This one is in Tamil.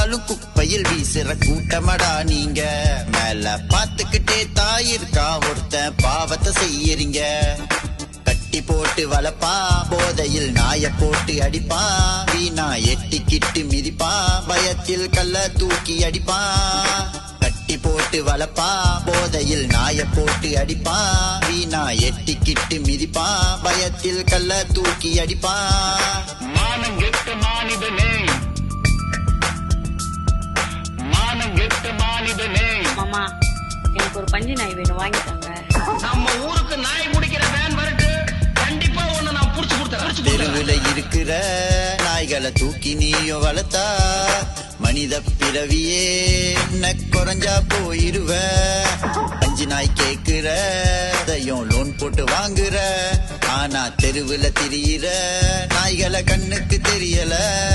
பார்த்தாலும் குப்பையில் வீசுற கூட்டமடா நீங்க. மேல பாத்துக்கிட்டே தாயிருக்கா ஒருத்தன் பாவத்தை செய்யறீங்க. கட்டி போட்டு வளப்பான், போதையில் நாய போட்டு அடிப்பான், வீணா எட்டிக்கிட்டு மிதிப்பான், பயத்தில் கல்ல தூக்கி அடிப்பான். கட்டி போட்டு வளப்பான், போதையில் நாய போட்டு அடிப்பான், வீணா எட்டிக்கிட்டு மிதிப்பான், பயத்தில் கல்ல தூக்கி அடிப்பான். மானம் கெட்ட மானிடனே, மானம் கெட்ட மானிடனே. மாமா, எனக்கு ஒரு பஞ்சு நாய் வேணும், வாங்கிட்டாங்க. நம்ம ஊருக்கு நாய் பிடிக்கிற வேன் வரட்டு, கண்டிப்பா ஒண்ணு நான் புடிச்சு கொடுத்தேன். தெருவுல இருக்கிற நாய்களை தூக்கி நீயும் வளர்த்தா, மனித பிறவியே என்ன குறைஞ்சா போயிருவ. அஞ்சு நாய் கேக்குற, அதையும் லோன் போட்டு வாங்குற, ஆனா தெருவுல திரியிற நாய்களை கண்ணுக்கு தெரியல.